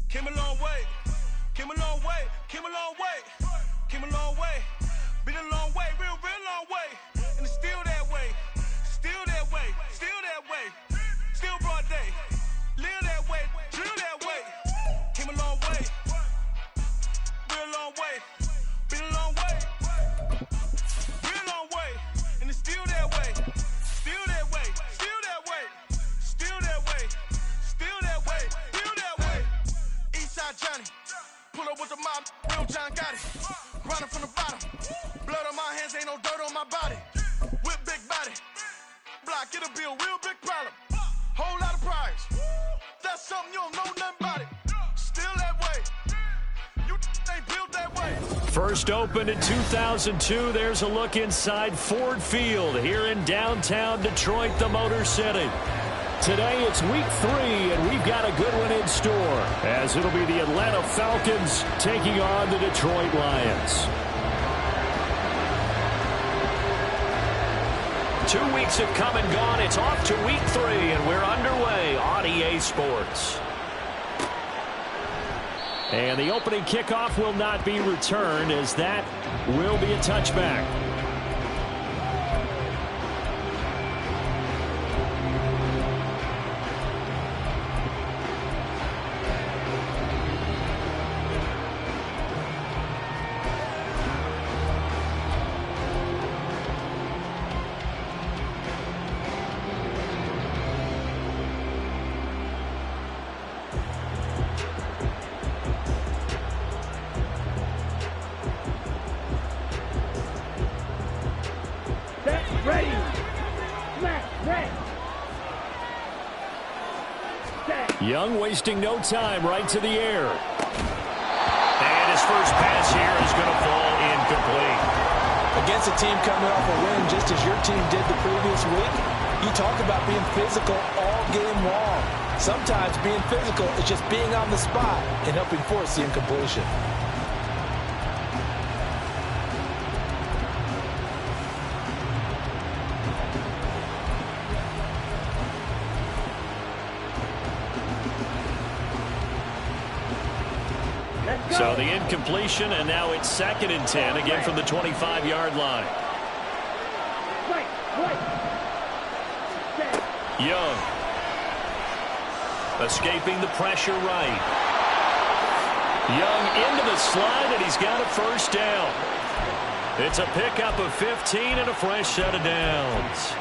Came a long way. Came a long way. Came a long way. Came a long way. Been a long way. Real long way. And it's still that way. Still that way. Still that way. Still broad day. Live that way. Drill that way. Came a long way. Real long way. Been a long way. Real long way. And it's still that way. Still that way. Still that way. Still that way. Still that way. Still that way. Eastside Johnny. Pull up with the mob. Real John got it. Grinding from the bottom. Blood on my hands. Ain't no dirt on my body. With big body. Block. It'll be a real big problem. Whole lot of prize. That's something you don't know nothing about it. Still that way. You ain't built that way. First opened in 2002. There's a look inside Ford Field here in downtown Detroit, the Motor City. Today it's week 3, and we've got a good one in store, as it'll be the Atlanta Falcons taking on the Detroit Lions. 2 weeks have come and gone. It's off to week 3, and we're underway on EA Sports. And the opening kickoff will not be returned, as that will be a touchback. Young wasting no time, right to the air. And his first pass here is going to fall incomplete. Against a team coming off a win just as your team did the previous week, you talk about being physical all game long. Sometimes being physical is just being on the spot and helping force the incompletion. So the incompletion, and now it's 2nd and 10, again from the 25-yard line. Young. Escaping the pressure right. Young into the slide, and he's got a first down. It's a pickup of 15 and a fresh set of downs.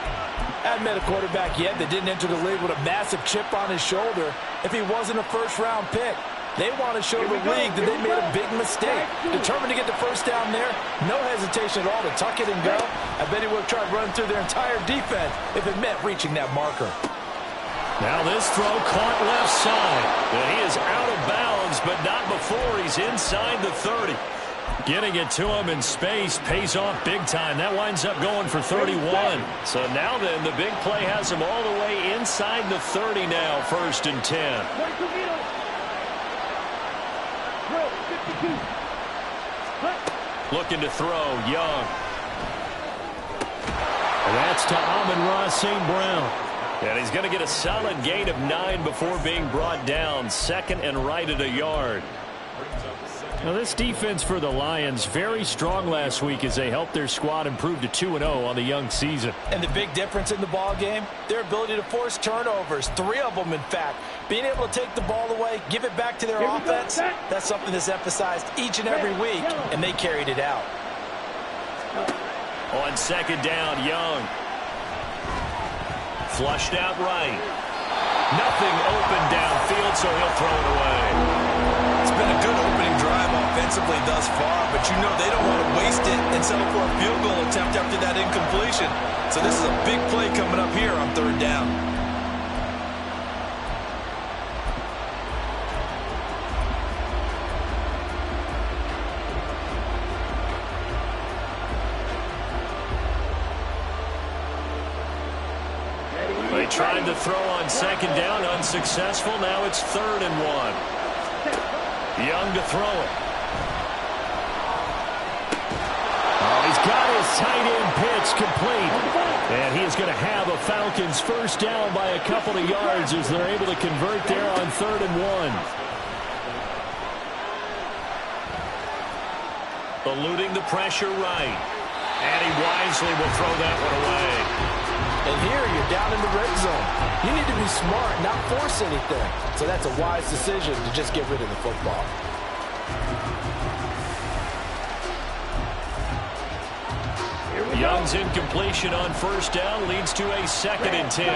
I haven't met a quarterback yet that didn't enter the league with a massive chip on his shoulder if he wasn't a first-round pick. They want to show the league that they made a big mistake. Determined to get the first down there. No hesitation at all to tuck it and go. I bet he would have tried running through their entire defense if it meant reaching that marker. Now this throw caught left side. And he is out of bounds, but not before he's inside the 30. Getting it to him in space pays off big time. That winds up going for 31. So now then, the big play has him all the way inside the 30 now, 1st and 10. Looking to throw, Young. That's to Amon-Ra St. Brown. And he's going to get a solid gain of 9 before being brought down. 2nd and right at a yard. Now this defense for the Lions, very strong last week as they helped their squad improve to 2-0 on the young season. And the big difference in the ball game, their ability to force turnovers, 3 of them in fact. Being able to take the ball away, give it back to their offense, that's something that's emphasized each and every week, and they carried it out. On 2nd down, Young. Flushed out right. Nothing open downfield, so he'll throw it away. It's been a good opening drive offensively thus far, but you know they don't want to waste it and settle for a field goal attempt after that incompletion. So this is a big play coming up here on 3rd down. They tried to throw on 2nd down, unsuccessful. Now it's 3rd and 1. Young to throw it. Oh, he's got his tight end pitch complete. And he is going to have a Falcons first down by a couple of yards as they're able to convert there on 3rd and 1. Eluding the pressure right. And he wisely will throw that one away. And here you're down in the red zone. You need to be smart, not force anything. So that's a wise decision to just get rid of the football. Young's incompletion on first down leads to a 2nd and 10.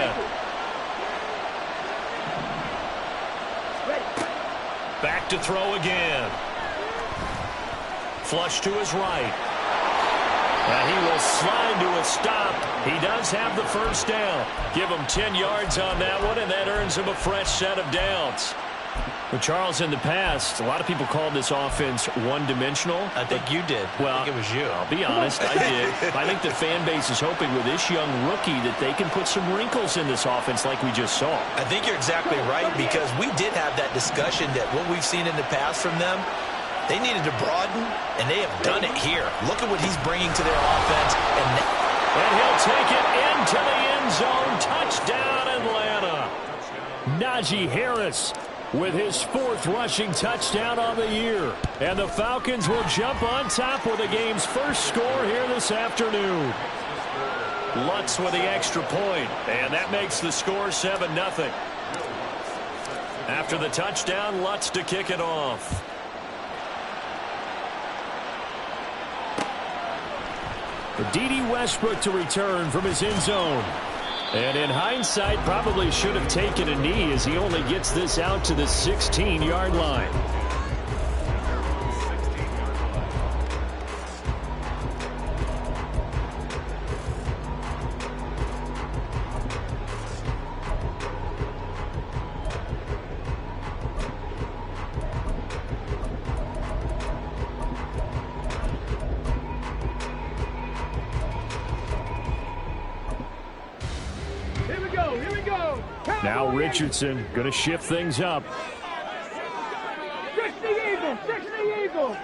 Back to throw again. Flush to his right. And he will slide to a stop. He does have the first down. Give him 10 yards on that one, and that earns him a fresh set of downs. Well, Charles, in the past, a lot of people called this offense one-dimensional. I think you did. Well, I think it was you. I'll be honest, I did. I think the fan base is hoping with this young rookie that they can put some wrinkles in this offense like we just saw. I think you're exactly right, because we did have that discussion that what we've seen in the past from them, they needed to broaden, and they have done it here. Look at what he's bringing to their offense. And he'll take it into the end zone. Touchdown, Atlanta. Najee Harris with his 4th rushing touchdown on the year. And the Falcons will jump on top with the game's first score here this afternoon. Lutz with the extra point, and that makes the score 7-0. After the touchdown, Lutz to kick it off. D.D. Westbrook to return from his end zone. And in hindsight, probably should have taken a knee as he only gets this out to the 16-yard line. Now Richardson going to shift things up. 60 Eagles.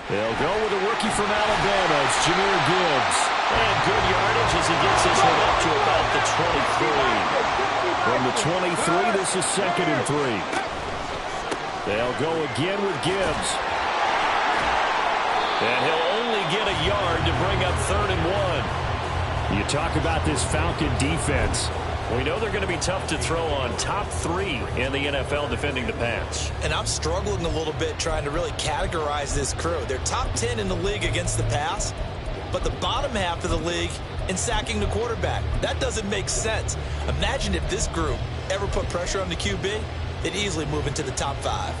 They'll go with a rookie from Alabama. It's Jahmyr Gibbs. And good yardage as he gets this one up to about the 23. From the 23, this is 2nd and 3. They'll go again with Gibbs. And he'll only get a yard to bring up 3rd and 1. You talk about this Falcon defense. We know they're going to be tough to throw on. Top 3 in the NFL defending the pass. And I'm struggling a little bit trying to really categorize this crew. They're top 10 in the league against the pass, but the bottom half of the league in sacking the quarterback. That doesn't make sense. Imagine if this group ever put pressure on the QB, they'd easily move into the top 5.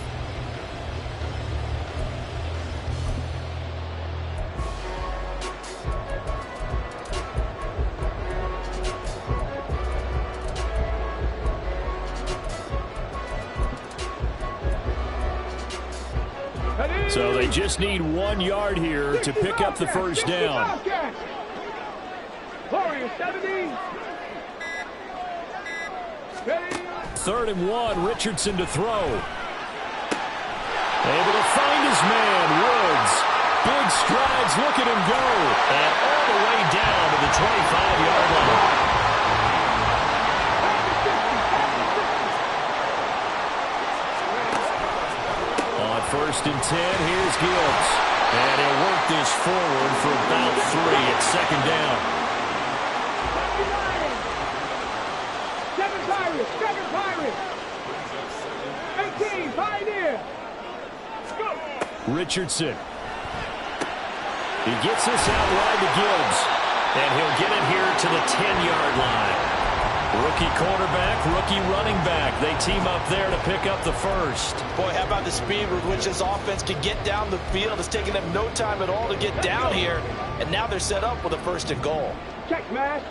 So they just need 1 yard here to pick up the first down. 3rd and 1, Richardson to throw. Able to find his man, Woods. Big strides, look at him go. And all the way down to the 25-yard line. On 1st and 10, here's Gibbs. And he'll work this forward for about 3 at 2nd down. 7 Pirates. 18, Pioneer. Go. Richardson. He gets this out wide to Gibbs. And he'll get it here to the 10-yard line. Rookie quarterback, rookie running back. They team up there to pick up the first. Boy, how about the speed with which this offense can get down the field? It's taking them no time at all to get down here. And now they're set up with a 1st and goal. Check mash.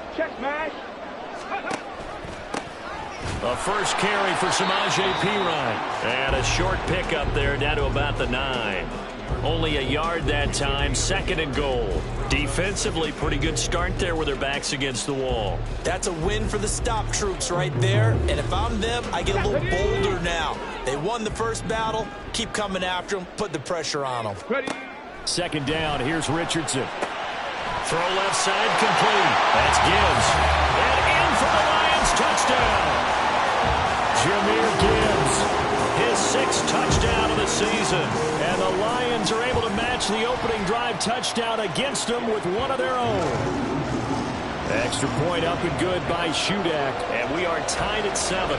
A first carry for Samaje Perine. And a short pickup there down to about the 9. Only a yard that time, 2nd and goal. Defensively, pretty good start there with their backs against the wall. That's a win for the stop troops right there. And if I'm them, I get a little bolder now. They won the first battle. Keep coming after them. Put the pressure on them. 2nd down. Here's Richardson. Throw left side complete. That's Gibbs. And in for the Lions touchdown. Jahmyr Gibbs. His Johnson. And the Lions are able to match the opening drive touchdown against them with one of their own. Extra point up and good by Shudak. And we are tied at 7.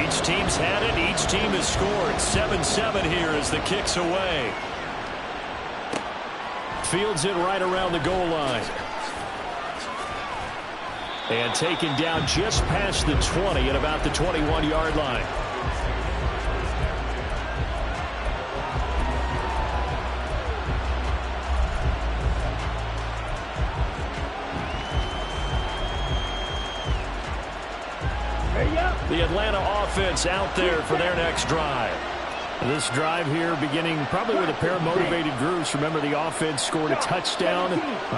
Each team's had it. Each team has scored. 7-7 here as the kick's away. Fields it right around the goal line. And taken down just past the 20 at about the 21-yard line. The Atlanta offense out there for their next drive. This drive here beginning probably with a pair of motivated groups. Remember, the offense scored a touchdown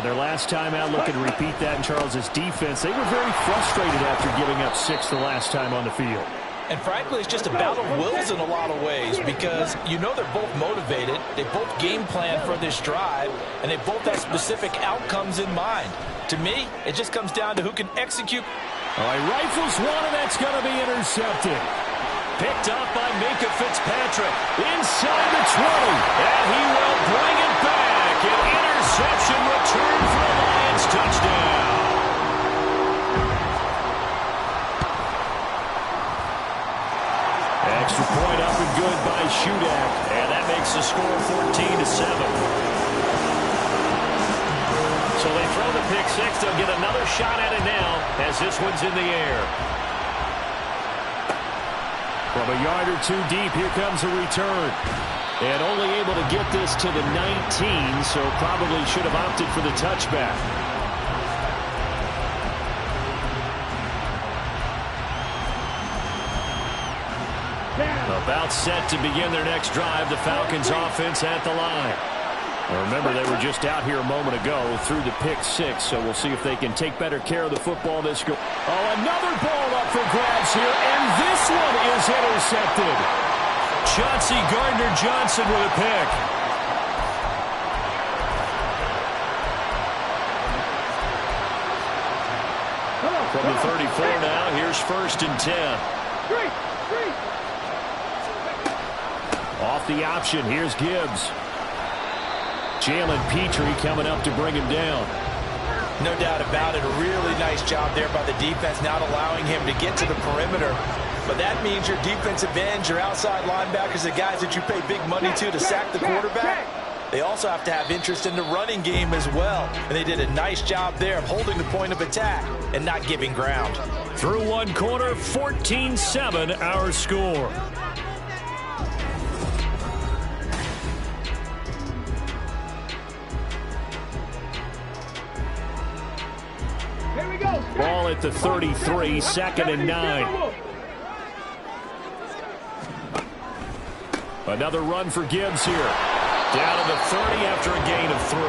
their last time out. Looking to repeat that in Charles's defense. They were very frustrated after giving up 6 the last time on the field. And frankly, it's just a battle of wills in a lot of ways because you know they're both motivated. They both game plan for this drive, and they both have specific outcomes in mind. To me, it just comes down to who can execute. All right, rifles one, and that's going to be intercepted. Picked up by Minka Fitzpatrick inside the 20, and he will bring it back. An interception return for a Lions touchdown. Extra point up and good by Shudak, and that makes the score 14-7. So they throw the pick six. They'll get another shot at it now as this one's in the air. From a yard or two deep, here comes a return. And only able to get this to the 19, so probably should have opted for the touchback. About set to begin their next drive. The Falcons offense at the line. Remember, they were just out here a moment ago through the pick six, so we'll see if they can take better care of the football this go. Oh, another ball up for grabs here, and this one is intercepted. Chauncey Gardner-Johnson with a pick. From the 34 now, here's 1st and 10. Off the option, here's Gibbs. Jalen Petrie coming up to bring him down. No doubt about it. A really nice job there by the defense, not allowing him to get to the perimeter. But that means your defensive ends, your outside linebackers, the guys that you pay big money to sack the quarterback, they also have to have interest in the running game as well. And they did a nice job there of holding the point of attack and not giving ground. Through one quarter, 14-7 our score. Ball at the 33, 2nd and 9. Another run for Gibbs here. Down to the 30 after a gain of 3.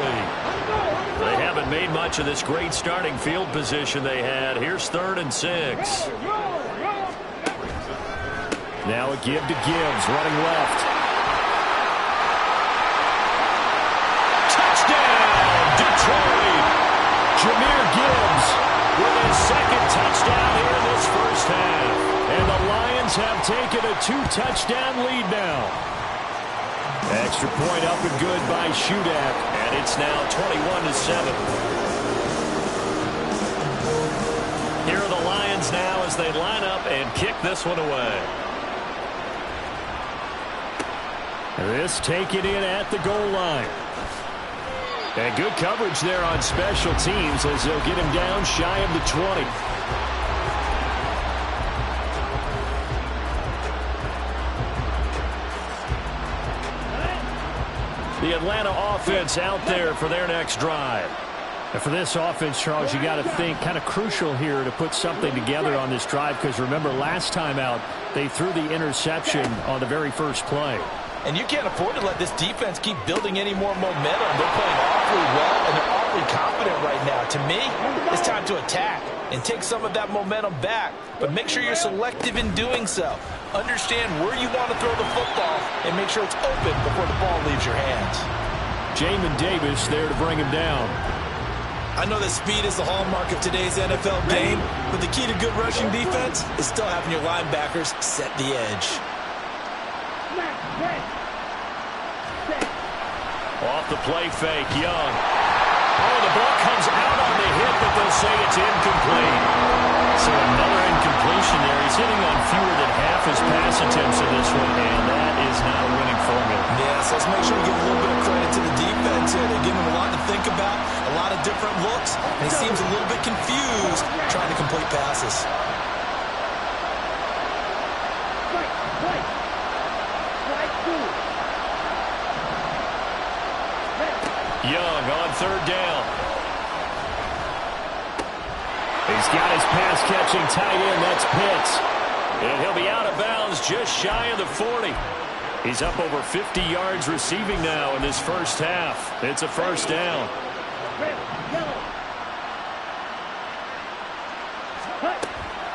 They haven't made much of this great starting field position they had. Here's 3rd and 6. Now a give to Gibbs, running left. Touchdown, Detroit! Jahmyr Gibbs with his 2nd touchdown here in this first half. And the Lions have taken a 2-touchdown lead now. Extra point up and good by Shudak. And it's now 21-7. Here are the Lions now as they line up and kick this one away. This taken in at the goal line. And good coverage there on special teams as they'll get him down shy of the 20. The Atlanta offense out there for their next drive. And for this offense, Charles, you got to think kind of crucial here to put something together on this drive because remember last time out they threw the interception on the very first play. And you can't afford to let this defense keep building any more momentum. They're playing awfully well, and they're awfully confident right now. To me, it's time to attack and take some of that momentum back. But make sure you're selective in doing so. Understand where you want to throw the football and make sure it's open before the ball leaves your hands. Jamin Davis there to bring him down. I know that speed is the hallmark of today's NFL game, but the key to good rushing defense is still having your linebackers set the edge. Off the play fake, Young. Oh, the ball comes out on the hit, but they'll say it's incomplete. So another incompletion there. He's hitting on fewer than half his pass attempts in this one, and that is not a winning formula. Yeah, so let's make sure we give a little bit of credit to the defense here. They're giving him a lot to think about, a lot of different looks, and he seems a little bit confused trying to complete passes. Young on third down. He's got his pass-catching tight end. That's Pitts. And he'll be out of bounds just shy of the 40. He's up over 50 yards receiving now in this first half. It's a first down.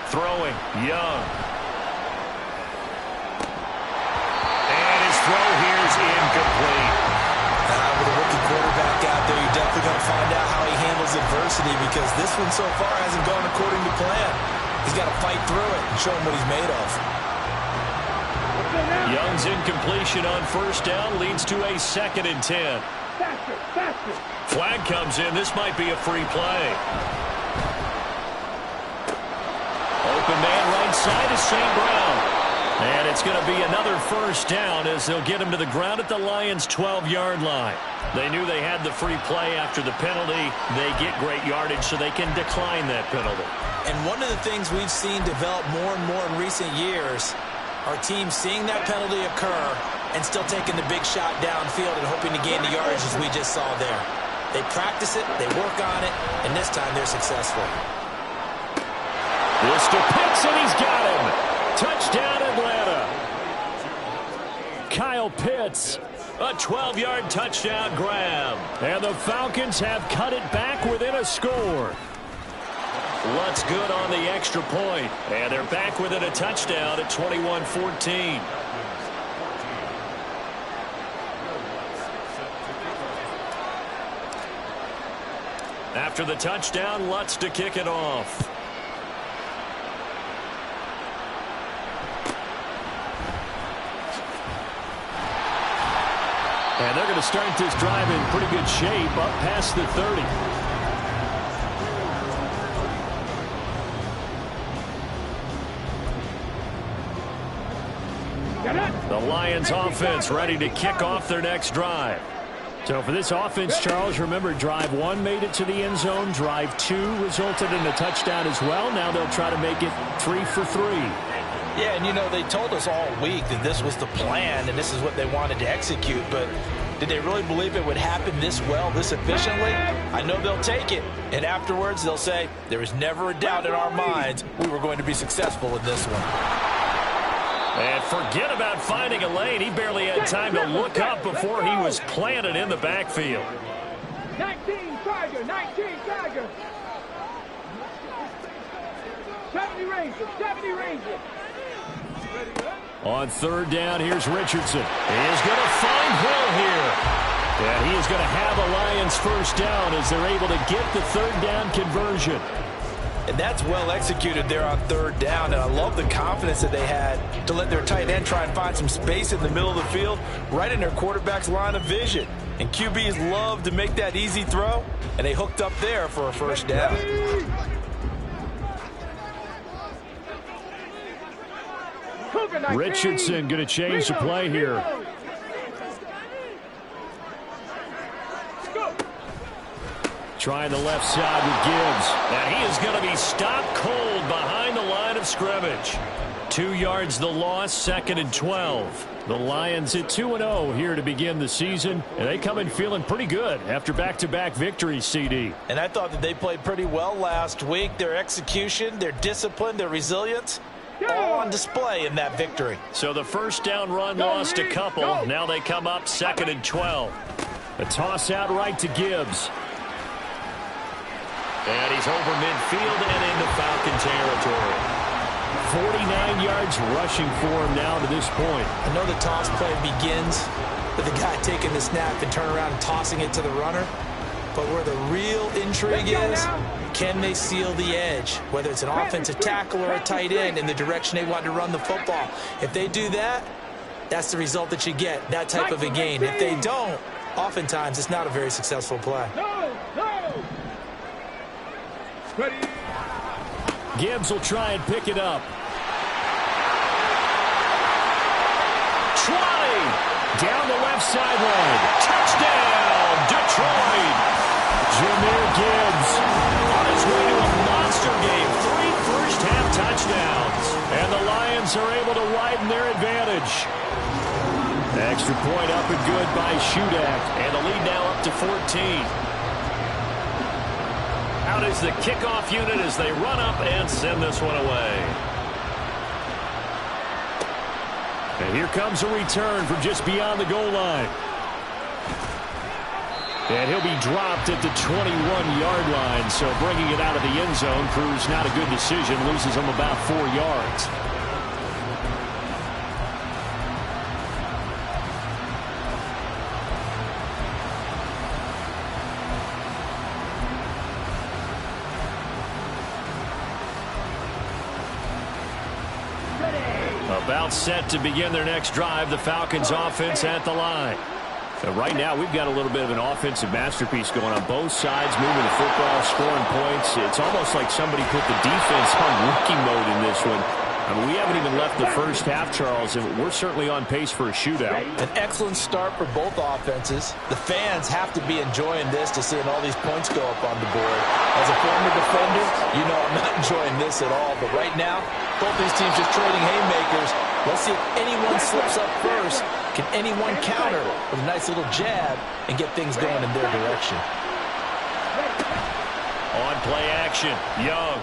Throwing, Young. And his throw here is incomplete. With a rookie quarterback out there, you're definitely going to find out how he handles adversity, because this one so far hasn't gone according to plan. He's got to fight through it and show him what he's made of. Young's incompletion on first down leads to a 2nd and 10. Flag comes in. This might be a free play. Open man right side is St. Brown. And it's going to be another first down as they'll get him to the ground at the Lions' 12-yard line. They knew they had the free play after the penalty. They get great yardage so they can decline that penalty. And one of the things we've seen develop more and more in recent years are teams seeing that penalty occur and still taking the big shot downfield and hoping to gain the yardage, as we just saw there. They practice it, they work on it, and this time they're successful. This to Pitts, and he's got him. Touchdown, Atlanta. Kyle Pitts, a 12-yard touchdown grab. And the Falcons have cut it back within a score. Lutz good on the extra point. And they're back within a touchdown at 21-14. After the touchdown, Lutz to kick it off. And they're going to start this drive in pretty good shape up past the 30. The Lions offense ready to kick off their next drive. So for this offense, Charles, remember drive 1 made it to the end zone. Drive 2 resulted in a touchdown as well. Now they'll try to make it 3 for 3. Yeah, and you know, they told us all week that this was the plan and this is what they wanted to execute, but did they really believe it would happen this well, this efficiently? I know they'll take it, and afterwards they'll say, there was never a doubt in our minds we were going to be successful in this one. And forget about finding a lane. He barely had time to look up before he was planted in the backfield. 19 Tiger, 19 Tiger. 70 Ranger, 70 Ranger. On third down, here's Richardson. He is going to find Hill here. And he is going to have a Lions first down as they're able to get the third down conversion. And that's well executed there on third down. And I love the confidence that they had to let their tight end try and find some space in the middle of the field, right in their quarterback's line of vision. And QBs love to make that easy throw, and they hooked up there for a first down. Richardson going to change the play here. Trying the left side with Gibbs. And he is going to be stopped cold behind the line of scrimmage. 2 yards the loss, 2nd and 12. The Lions at 2-0 here to begin the season. And they come in feeling pretty good after back-to-back victories, CD. And I thought that they played pretty well last week. Their execution, their discipline, their resilience, all on display in that victory. So the first down run lost a couple. Now they come up 2nd and 12. A toss out right to Gibbs. And he's over midfield and into Falcon territory. 49 yards rushing for him now to this point. I know the toss play begins with the guy taking the snap and turn around and tossing it to the runner. But where the real intrigue is, can they seal the edge? Whether it's an offensive tackle or a tight end in the direction they want to run the football. If they do that, that's the result that you get, that type of a game. If they don't, oftentimes it's not a very successful play. No. Ready. Gibbs will try and pick it up. Trotting down the left sideline. Touchdown, Detroit. Jahmyr Gibbs on his way to a monster game. 3 first-half touchdowns. And the Lions are able to widen their advantage. Extra point up and good by Shudak. And the lead now up to 14. Out is the kickoff unit as they run up and send this one away. And here comes a return from just beyond the goal line. And he'll be dropped at the 21-yard line. So bringing it out of the end zone proves not a good decision. Loses him about 4 yards. About set to begin their next drive. The Falcons offense at the line. Right now, we've got a little bit of an offensive masterpiece going on both sides, moving the football, scoring points. It's almost like somebody put the defense on rookie mode in this one. I mean, we haven't even left the first half, Charles, and we're certainly on pace for a shootout. An excellent start for both offenses. The fans have to be enjoying this to seeing all these points go up on the board. As a former defender, you know I'm not enjoying this at all. But right now, both these teams just trading haymakers. Let's see if anyone slips up first. Can anyone counter with a nice little jab and get things going in their direction? On play action, Young.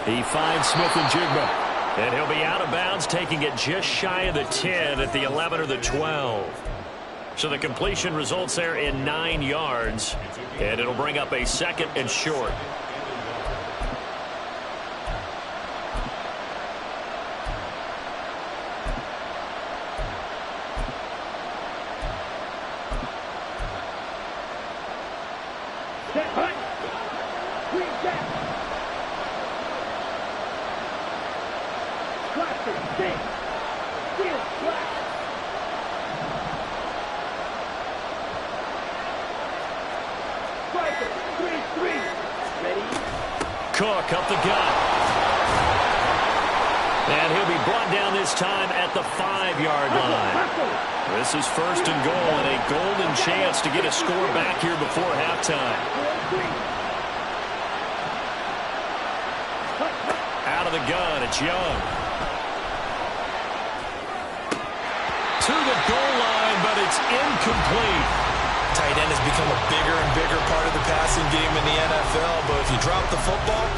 He finds Smith and Jigba. And he'll be out of bounds, taking it just shy of the 10 at the 11 or the 12. So the completion results there in 9 yards. And it'll bring up a second and short. Cook up the gut. And he'll be brought down this time at the 5-yard line. This is first and goal and a golden chance to get a score back here before halftime. Out of the gun, it's Young. To the goal line, but it's incomplete. Tight end has become a bigger and bigger part of the passing game in the NFL, but if you drop the football,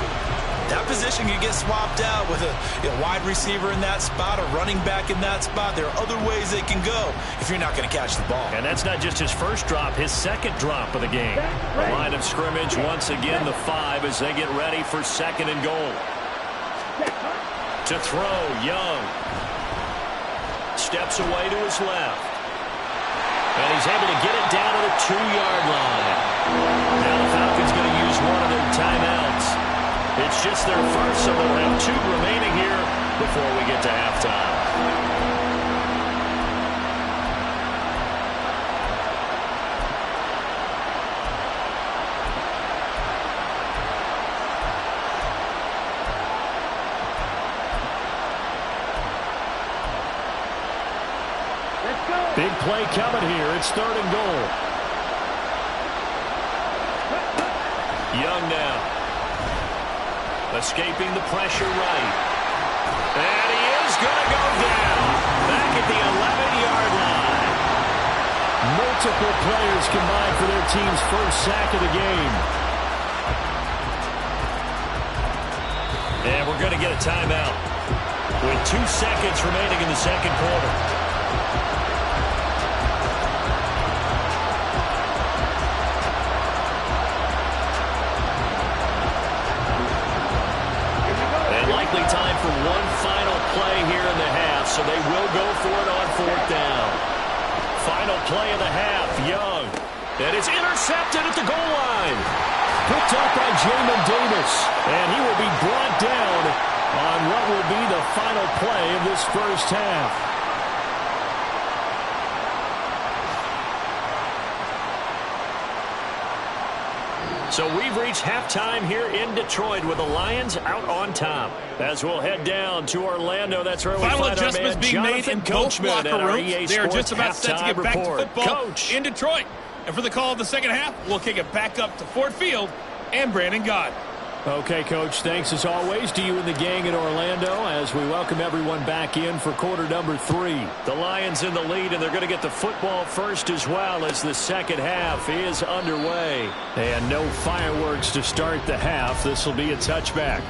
that position can get swapped out with a wide receiver in that spot, a running back in that spot. There are other ways they can go if you're not going to catch the ball. And that's not just his first drop, his second drop of the game. The line of scrimmage, once again, the 5 as they get ready for second and goal. To throw, Young. Steps away to his left. And he's able to get it down to the 2-yard line. Now the Falcons going to use one of their timeouts. It's just their first, so they'll have 2 remaining here before we get to halftime. Big play coming here. It's third and goal. Young now. Escaping the pressure right. And he is going to go down. Back at the 11-yard line. Multiple players combined for their team's first sack of the game. And we're going to get a timeout with 2 seconds remaining in the second quarter. Time for one final play here in the half, so they will go for it on 4th down. Final play of the half, Young. And it's intercepted at the goal line. Picked up by Jamin Davis, and he will be brought down on what will be the final play of this first half. So we've reached halftime here in Detroit with the Lions out on top. As we'll head down to Orlando, that's where we Final find our adjustments man being made in Jonathan both Coachman locker at our rooms. EA They are just Sports about set to get halftime back to report. football Coach. in Detroit. And for the call of the second half, we'll kick it back up to Ford Field and Brandon Gott. Okay, Coach, thanks as always to you and the gang in Orlando as we welcome everyone back in for quarter number 3. The Lions in the lead, and they're going to get the football first as well as the second half is underway. And no fireworks to start the half. This will be a touchback.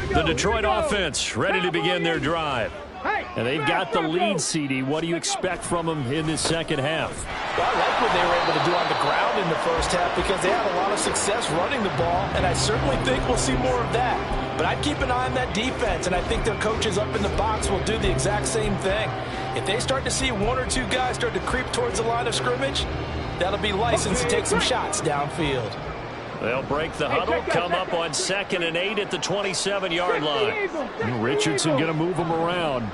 The Detroit offense ready to begin their drive. And they've got the lead, CD. What do you expect from them in this second half? Well, I like what they were able to do on the ground in the first half because they had a lot of success running the ball, and I certainly think we'll see more of that. But I'd keep an eye on that defense, and I think their coaches up in the box will do the exact same thing. If they start to see one or two guys start to creep towards the line of scrimmage, that'll be license to take some shots downfield. They'll break the huddle, come up on 2nd and 8 at the 27-yard line. And Richardson going to move them around.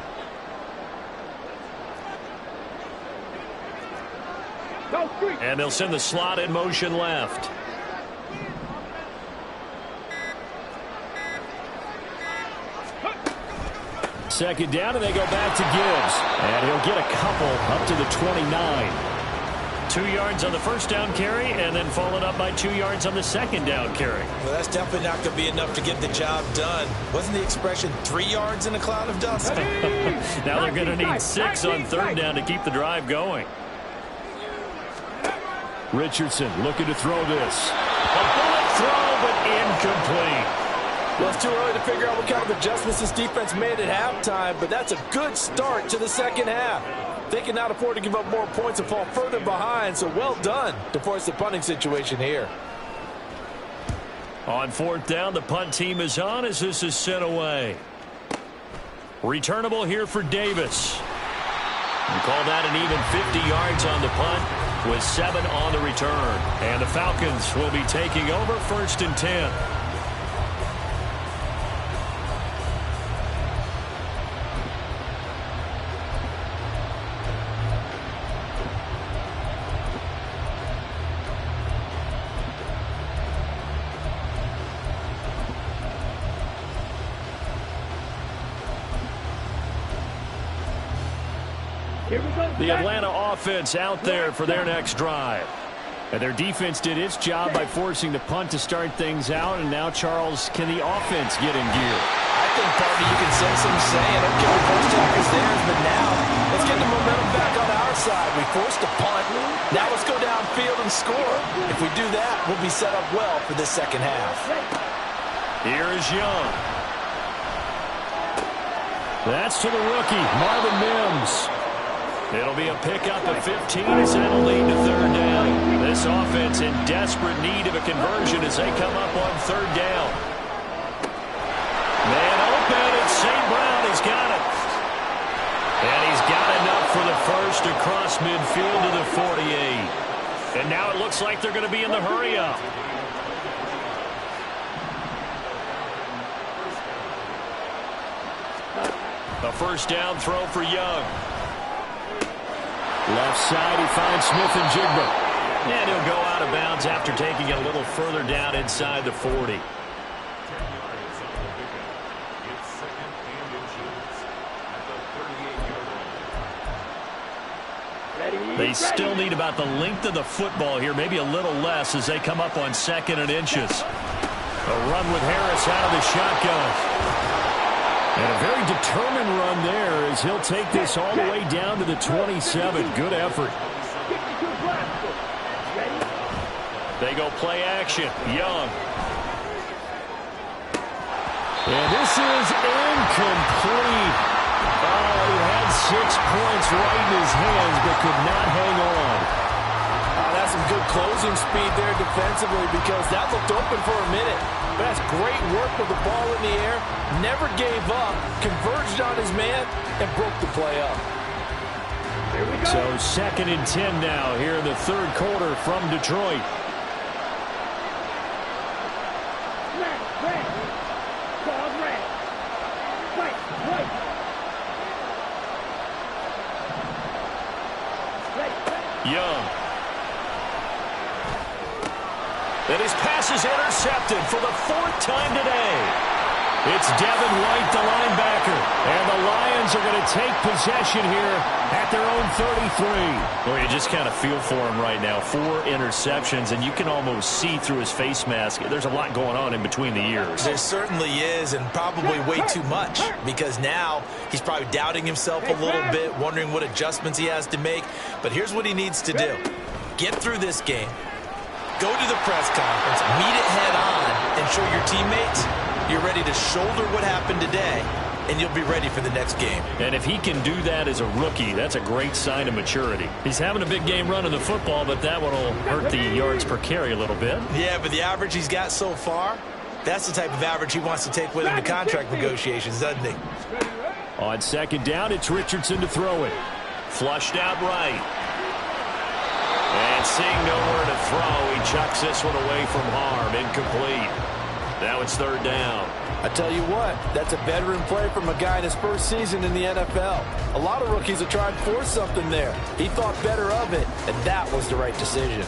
And they'll send the slot in motion left. Second down, and they go back to Gibbs. And he'll get a couple up to the 29. 2 yards on the first down carry, and then followed up by 2 yards on the second down carry. Well, that's definitely not going to be enough to get the job done. Wasn't the expression 3 yards in a cloud of dust? Now they're going to need 6 on third down to keep the drive going. Richardson looking to throw this. A bullet throw, but incomplete. Well, it's too early to figure out what kind of adjustments this defense made at halftime, but that's a good start to the second half. They cannot afford to give up more points and fall further behind, so well done to force the punting situation here. On fourth down, the punt team is on as this is sent away. Returnable here for Davis. And call that an even 50 yards on the punt with 7 on the return. And the Falcons will be taking over 1st and 10. The Atlanta offense out there for their next drive. And their defense did its job by forcing the punt to start things out. And now, Charles, can the offense get in gear? I think probably you can sense them saying, okay, the first half is theirs, but now let's get the momentum back on our side. We forced a punt. Now let's go downfield and score. If we do that, we'll be set up well for this second half. Here is Young. That's to the rookie, Marvin Mims. It'll be a pickup of 15 as that'll lead to third down. This offense in desperate need of a conversion as they come up on third down. Man open, it's St. Brown. He's got it. And he's got enough for the first across midfield to the 48. And now it looks like they're going to be in the hurry-up. A first down throw for Young. Left side, he finds Smith and Jigba. And he'll go out of bounds after taking it a little further down inside the 40. They still need about the length of the football here, maybe a little less as they come up on 2nd and inches. A run with Harris out of the shotgun. And a very determined run there as he'll take this all the way down to the 27. Good effort. They go play action. Young. And this is incomplete. Oh, he had 6 points right in his hands but could not hang on. That's some good closing speed there defensively because that looked open for a minute. But that's great work with the ball in the air. Never gave up, converged on his man, and broke the play up. Here we So 2nd and 10 now here in the third quarter from Detroit. Young. And his pass is intercepted for the 4th time today. It's Devin White, the linebacker. And the Lions are going to take possession here at their own 33. Well, you just kind of feel for him right now. 4 interceptions, and you can almost see through his face mask. There's a lot going on in between the ears. There certainly is, and probably way too much, because now he's probably doubting himself a little bit, wondering what adjustments he has to make. But here's what he needs to do. Get through this game. Go to the press conference, meet it head on, and show your teammates you're ready to shoulder what happened today, and you'll be ready for the next game. And if he can do that as a rookie, that's a great sign of maturity. He's having a big game running the football, but that one will hurt the yards per carry a little bit. Yeah, but the average he's got so far, that's the type of average he wants to take with him to contract negotiations, doesn't he? On 2nd down, it's Richardson to throw it. Flushed out right. And seeing nowhere to throw, he chucks this one away from harm. Incomplete. Now it's 3rd down. I tell you what, that's a veteran play from a guy in his first season in the NFL. A lot of rookies will try and force something there. He thought better of it, and that was the right decision.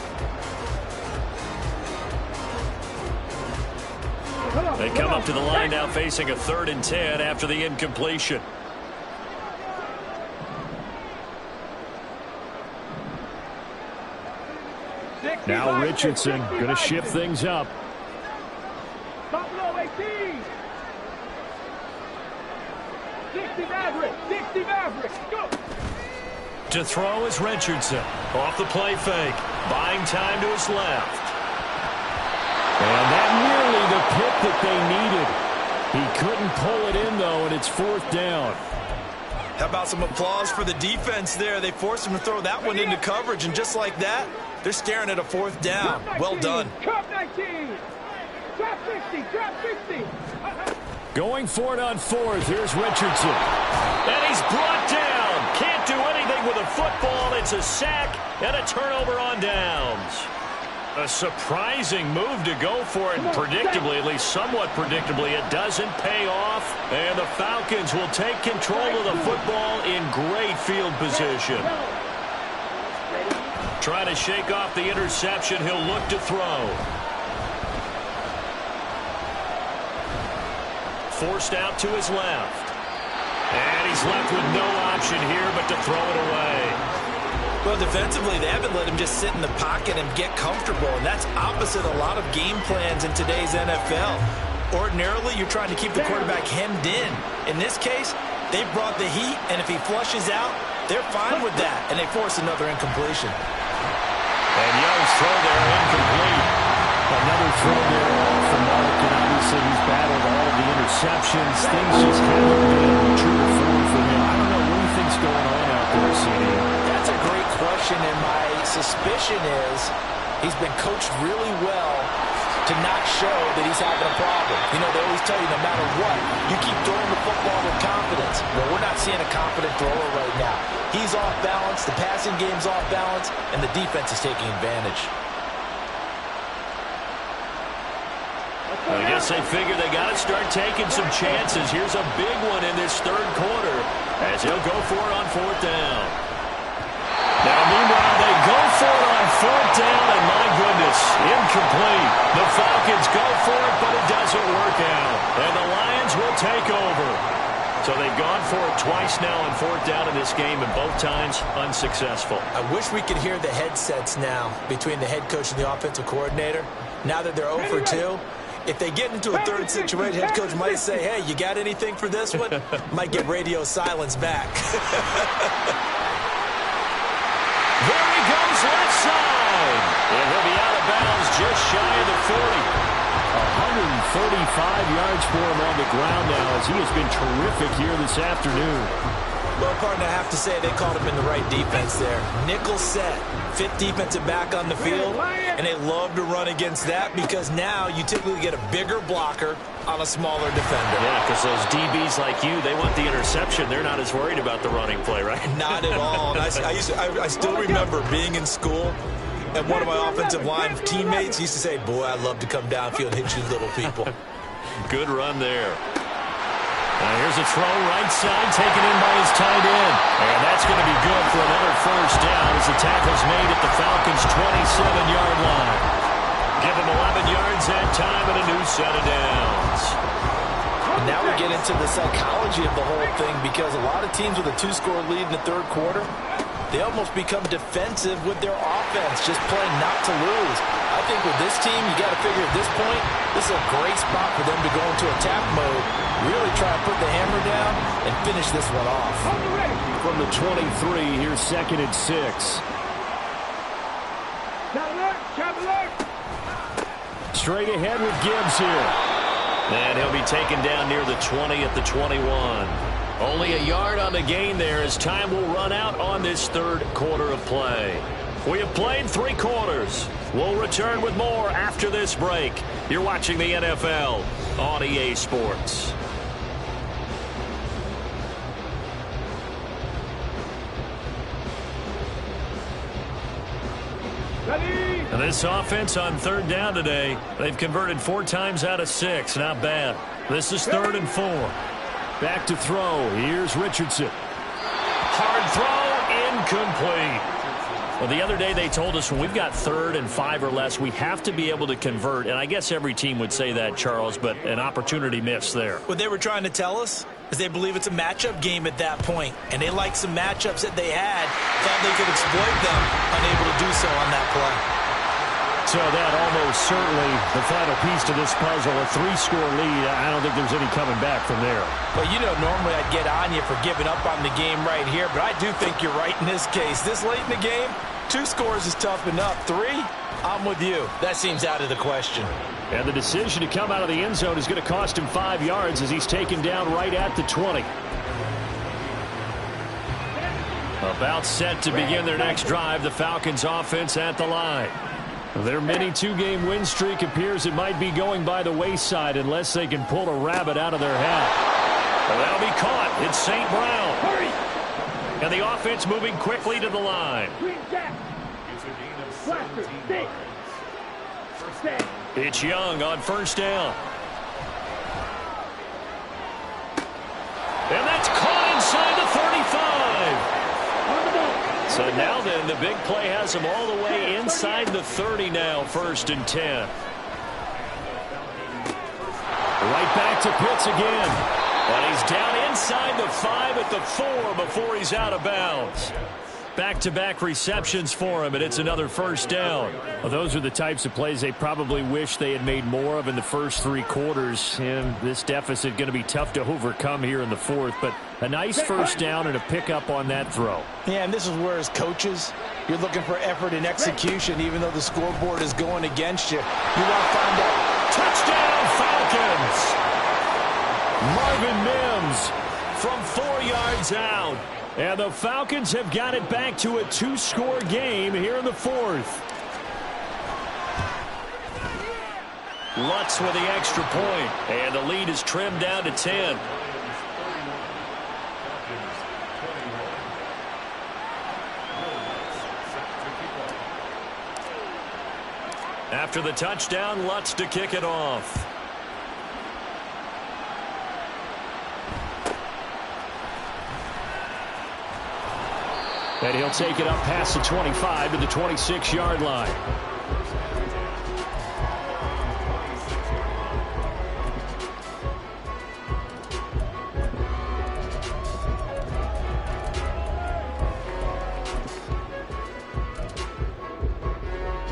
They come up to the line now facing a 3rd and 10 after the incompletion. Now Richardson going to shift things up. Top low 18. 60 Maverick. 60 Maverick. Go. To throw is Richardson. Off the play fake. Buying time to his left. And that nearly the pick that they needed. He couldn't pull it in, though, and it's 4th down. How about some applause for the defense there? They forced him to throw that one into coverage, and just like that, they're staring at a 4th down. Well done. Drop 19. Drop 60. Drop 60. Going for it on 4th. Here's Richardson. And he's brought down. Can't do anything with a football. It's a sack and a turnover on downs. A surprising move to go for it, and predictably, at least somewhat predictably, it doesn't pay off. And the Falcons will take control of the football in great field position. Trying to shake off the interception. He'll look to throw. Forced out to his left. And he's left with no option here but to throw it away. Well, defensively, they haven't let him just sit in the pocket and get comfortable, and that's opposite a lot of game plans in today's NFL. Ordinarily, you're trying to keep the quarterback hemmed in. In this case, they brought the heat, and if he flushes out, they're fine with that, and they force another incompletion. And Young's throw there, incomplete. Another throw there from Mark, and obviously he's battled all of the interceptions. Things just haven't been true to form for him. I don't know what he thinks going on out there, CD. That's a great question, and my suspicion is he's been coached really well to not show that he's having a problem. You know, they always tell you no matter what, you keep throwing the football with confidence. Well, we're not seeing a confident thrower right now. He's off balance, the passing game's off balance, and the defense is taking advantage. I guess they figure they got to start taking some chances. Here's a big one in this third quarter as he'll go for it on 4th down. Now, meanwhile, they go for it on 4th down, and my goodness, incomplete. The Falcons go for it, but it doesn't work out. And the Lions will take over. So they've gone for it twice now on 4th down in this game, and both times unsuccessful. I wish we could hear the headsets now between the head coach and the offensive coordinator. Now that they're 0 for 2, if they get into a third situation, head coach might say, hey, you got anything for this one? Might get radio silence back. There he goes, left side. And he'll be out of bounds just shy of the 40. 135 yards for him on the ground now as he has been terrific here this afternoon. Well, partner, I have to say they called him in the right defense there. Nickel set, 5th defensive back on the field. And they love to run against that because now you typically get a bigger blocker on a smaller defender. Yeah, because those DBs like you, they want the interception. They're not as worried about the running play, right? Not at all. And I still remember being in school, and one of my offensive line teammates used to say, boy, I'd love to come downfield and hit you little people. Good run there. Here's a throw right side, taken in by his tight end. And that's going to be good for another first down as the tackle's made at the Falcons' 27-yard line. Give him 11 yards that time and a new set of downs. And now we get into the psychology of the whole thing because a lot of teams with a 2-score lead in the third quarter, they almost become defensive with their offense, just playing not to lose. I think with this team, you got to figure at this point, this is a great spot for them to go into attack mode, really try to put the hammer down and finish this one off. From the 23, here's 2nd and 6. Straight ahead with Gibbs here. And he'll be taken down near the 20 at the 21. Only a yard on the gain there as time will run out on this third quarter of play. We have played 3 quarters. We'll return with more after this break. You're watching the NFL on EA Sports. And this offense on 3rd down today, they've converted 4 times out of 6. Not bad. This is 3rd and 4. Back to throw. Here's Richardson. Hard throw, incomplete. Well, the other day they told us when we've got 3rd and 5 or less, we have to be able to convert. And I guess every team would say that, Charles, but an opportunity missed there. What they were trying to tell us is they believe it's a matchup game at that point. And they liked some matchups that they had, thought they could exploit them, unable to do so on that play. So that almost certainly the final piece to this puzzle, a 3-score lead. I don't think there's any coming back from there. Well, you know, normally I'd get on you for giving up on the game right here, but I do think you're right in this case. This late in the game, 2 scores is tough enough. 3, I'm with you. That seems out of the question. And the decision to come out of the end zone is going to cost him 5 yards as he's taken down right at the 20. About set to begin their next drive, the Falcons offense at the line. Their mini 2-game win streak appears it might be going by the wayside unless they can pull a rabbit out of their hat. Well, that'll be caught. It's St. Brown. And the offense moving quickly to the line. It's Young on 1st down. And that's caught inside the 35. So now then, the big play has him all the way inside the 30 now, 1st and 10. Right back to Pitts again. And he's down inside the 5 at the 4 before he's out of bounds. Back-to-back receptions for him, and it's another 1st down. Well, those are the types of plays they probably wish they had made more of in the first 3 quarters. And this deficit going to be tough to overcome here in the 4th. But a nice 1st down and a pickup on that throw. Yeah, and this is where as coaches, you're looking for effort and execution, even though the scoreboard is going against you. You want to find out. Touchdown, Falcons! Marvin Mims from 4 yards out. And the Falcons have got it back to a 2-score game here in the 4th. Lutz with the extra point, and the lead is trimmed down to 10. After the touchdown, Lutz to kick it off. And he'll take it up past the 25 to the 26-yard line.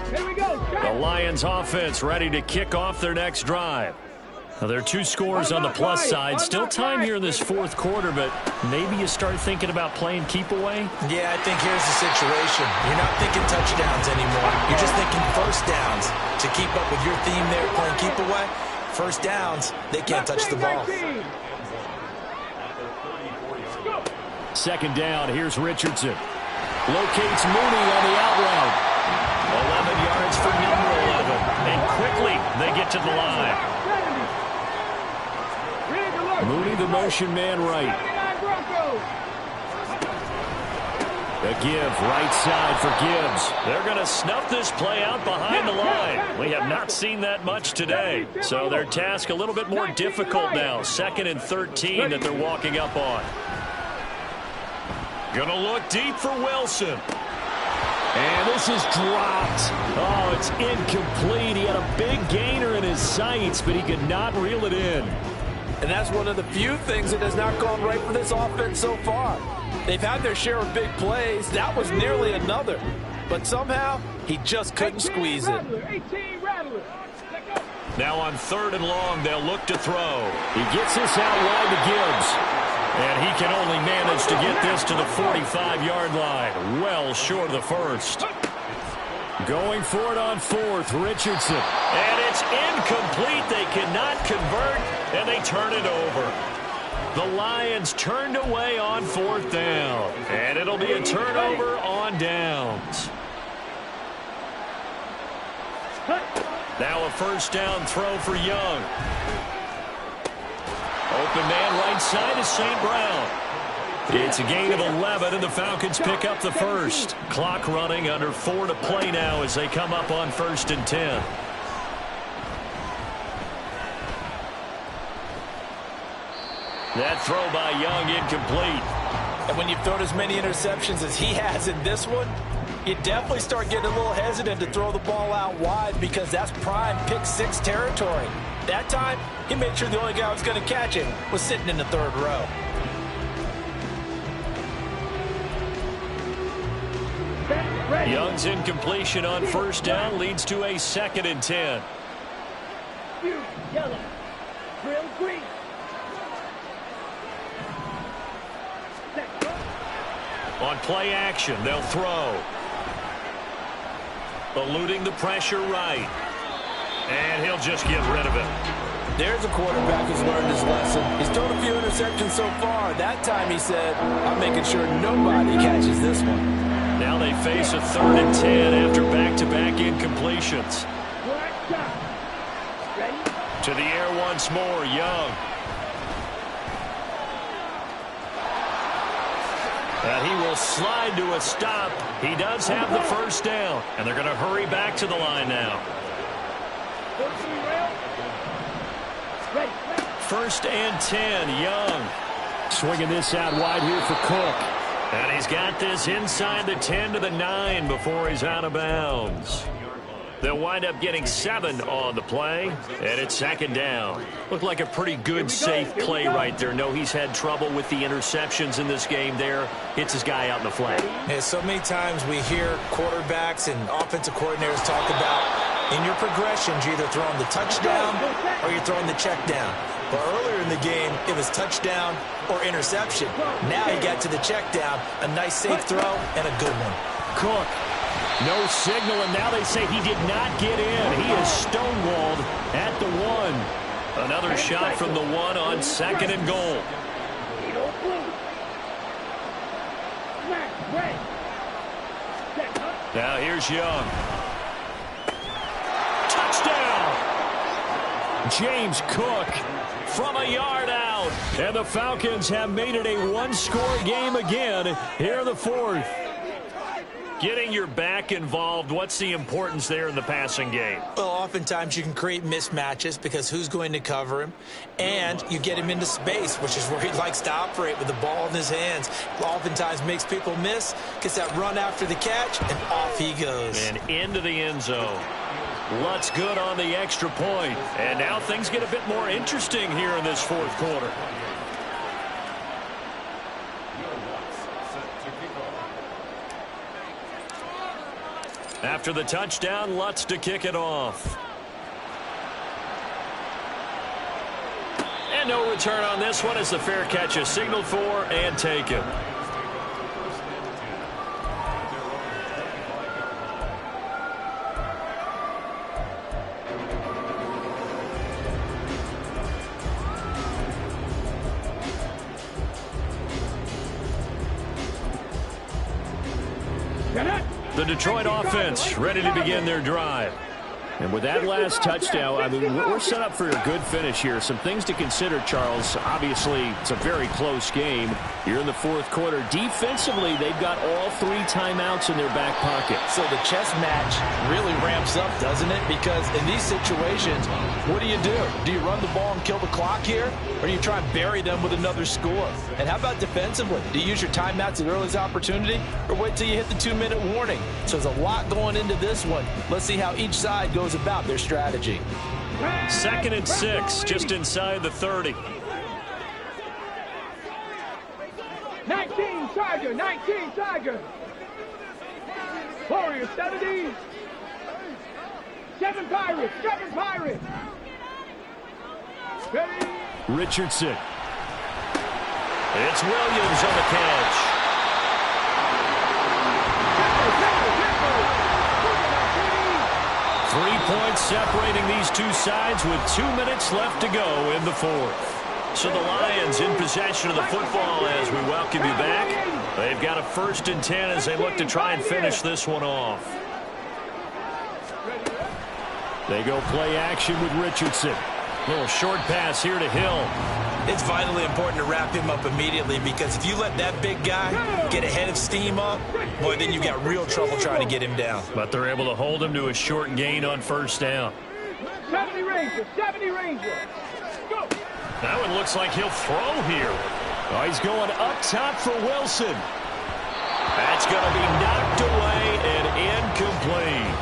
Here we go. The Lions offense ready to kick off their next drive. Now, there are 2 scores on the plus side. Still time here in this 4th quarter, but maybe you start thinking about playing keep away? Yeah, I think here's the situation. You're not thinking touchdowns anymore. You're just thinking 1st downs. To keep up with your theme there, playing keep away, 1st downs, they can't touch the ball. 2nd down, here's Richardson. Locates Mooney on the out route. 11 yards for number the motion man right. A give, right side for Gibbs. They're going to snuff this play out behind the line. We have not seen that much today. So their task a little bit more difficult now. 2nd and 13 that they're walking up on. Going to look deep for Wilson. And this is dropped. Oh, it's incomplete. He had a big gainer in his sights, but he could not reel it in. And that's one of the few things that has not gone right for this offense so far. They've had their share of big plays. That was nearly another. But somehow, he just couldn't squeeze it. Now on 3rd and long, they'll look to throw. He gets this out wide to Gibbs. And he can only manage to get this to the 45-yard line. Well short of the first. Going for it on 4th, Richardson. And it's incomplete. They cannot convert, and they turn it over. The Lions turned away on 4th down. And it'll be a turnover on downs. Now a 1st down throw for Young. Open man right side is St. Brown. It's a gain of 11, and the Falcons pick up the first. Clock running, under 4 to play now as they come up on 1st and 10. That throw by Young incomplete. And when you've thrown as many interceptions as he has in this one, you definitely start getting a little hesitant to throw the ball out wide because that's prime pick 6 territory. That time, he made sure the only guy who was going to catch him was sitting in the 3rd row. Young's incompletion on 1st down leads to a 2nd and 10. Yellow, grill green. On play action, they'll throw. Eluding the pressure right. And he'll just get rid of it. There's a quarterback who's learned his lesson. He's thrown a few interceptions so far. That time he said, I'm making sure nobody catches this one. Now they face a 3rd and 10 after back-to-back incompletions. To the air once more, Young. And he will slide to a stop. He does have the 1st down. And they're going to hurry back to the line now. 1st and 10, Young. Swinging this out wide here for Cook. And he's got this inside the 10 to the 9 before he's out of bounds. They'll wind up getting 7 on the play, and it's 2nd down. Looked like a pretty good, safe play right there. No, he's had trouble with the interceptions in this game there. Hits his guy out in the flat. Yeah, so many times we hear quarterbacks and offensive coordinators talk about in your progressions, you're either throwing the touchdown or you're throwing the check down. But earlier in the game, it was touchdown or interception. Now he got to the check down, a nice safe throw, and a good one. Cook. No signal, and now they say he did not get in. He is stonewalled at the 1. Another shot from the 1 on 2nd and goal. Now here's Young. Touchdown! James Cook from a yard out. And the Falcons have made it a one-score game again here in the 4th. Getting your back involved, what's the importance there in the passing game? Well, oftentimes you can create mismatches because who's going to cover him, and you get him into space, which is where he likes to operate with the ball in his hands. Oftentimes makes people miss, gets that run after the catch, and off he goes. And into the end zone. Lutz good on the extra point. And now things get a bit more interesting here in this 4th quarter. After the touchdown, Lutz to kick it off. And no return on this one as the fair catch is signaled for and taken. The Detroit offense ready to begin their drive. And with that last touchdown, I mean, we're set up for a good finish here. Some things to consider, Charles. Obviously, it's a very close game. You're in the fourth quarter. Defensively, they've got all 3 timeouts in their back pocket. So the chess match really ramps up, doesn't it? Because in these situations, what do? Do you run the ball and kill the clock here? Or do you try and bury them with another score? And how about defensively? Do you use your timeouts at earliest opportunity? Or wait till you hit the 2-minute warning? So there's a lot going into this one. Let's see how each side goes about their strategy. 2nd and 6, just inside the 30. 19 Tiger, 19 Tiger. Warriors 70. 7 Pirates, 7 Pirates. Ready? Richardson. It's Williams on the catch. 3 points separating these two sides with 2 minutes left to go in the fourth. So the Lions in possession of the football as we welcome you back. They've got a 1st and 10 as they look to try and finish this one off. They go play action with Richardson. Little short pass here to Hill. It's vitally important to wrap him up immediately because if you let that big guy get a head of steam up, boy, then you've got real trouble trying to get him down. But they're able to hold him to a short gain on 1st down. 70 Rangers, 70 Rangers. Go. That one looks like he'll throw here. Oh, he's going up top for Wilson. That's going to be knocked away and incomplete.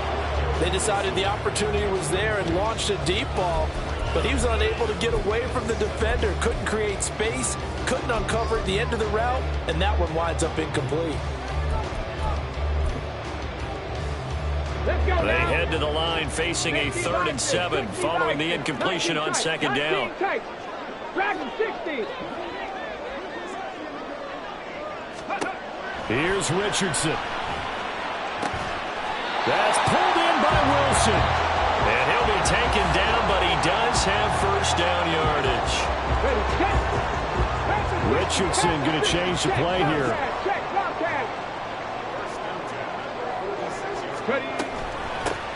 They decided the opportunity was there and launched a deep ball, but he was unable to get away from the defender, couldn't create space, couldn't uncover at the end of the route, and that one winds up incomplete. They head to the line facing a 3rd and 7 following the incompletion on 2nd down. Here's Richardson. That's pulled in by Wilson. And he'll be taken down, but he does have 1st down yardage. Richardson going to change the play here.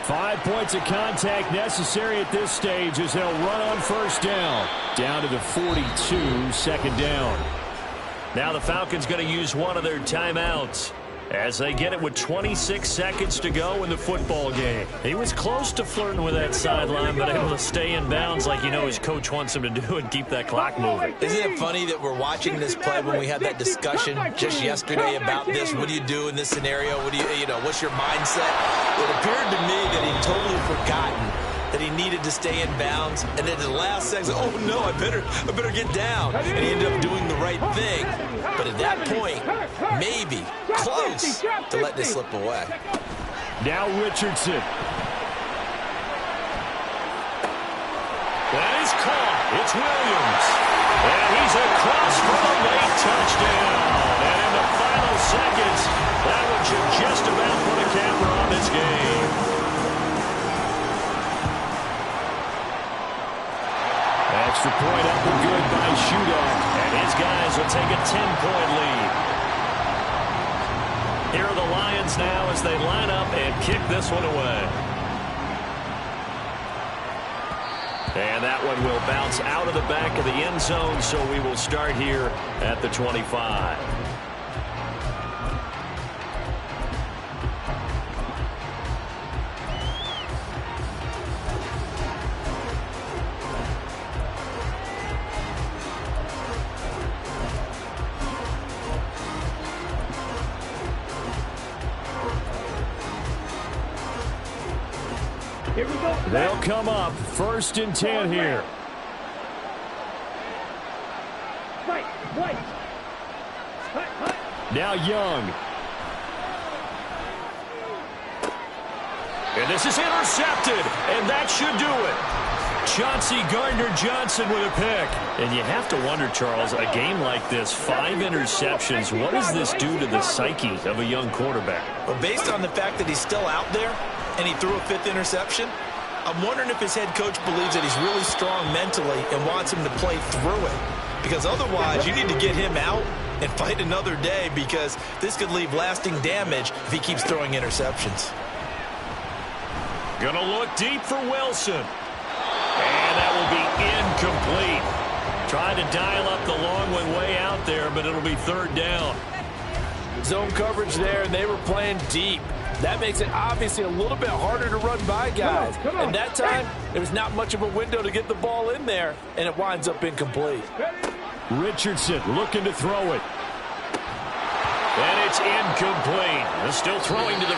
5 points of contact necessary at this stage as they'll run on 1st down. Down to the 42, 2nd down. Now the Falcons going to use one of their timeouts as they get it with 26 seconds to go in the football game. He was close to flirting with that sideline, but able to stay in bounds like you know his coach wants him to do and keep that clock moving. Isn't it funny that we're watching this play when we had that discussion just yesterday about this? What do you do in this scenario? What do you know, what's your mindset? It appeared to me that he'd totally forgotten that he needed to stay in bounds, and then at the last second, oh no, I better get down. And he ended up doing the right thing. But at that point, maybe close to let this slip away. Now Richardson. That is caught. It's Williams. And he's across for a late touchdown. And in the final seconds, that one should just about put a camera on this game. Extra point up and good by Shootout. And his guys will take a 10-point lead. Here are the Lions now as they line up and kick this one away. And that one will bounce out of the back of the end zone, so we will start here at the 25. They'll come up 1st and 10 here. Now Young. And this is intercepted, and that should do it. Chauncey Gardner-Johnson with a pick. And you have to wonder, Charles, a game like this, 5 interceptions, what does this do to the psyche of a young quarterback? Well, based on the fact that he's still out there and he threw a 5th interception, I'm wondering if his head coach believes that he's really strong mentally and wants him to play through it. Because otherwise, you need to get him out and fight another day because this could leave lasting damage if he keeps throwing interceptions. Gonna look deep for Wilson. And that will be incomplete. Trying to dial up the long way out there, but it'll be third down. Zone coverage there, and they were playing deep. That makes it obviously a little bit harder to run by guys. Come on. And that time, there was not much of a window to get the ball in there, and it winds up incomplete. Richardson looking to throw it. And it's incomplete. Still throwing to the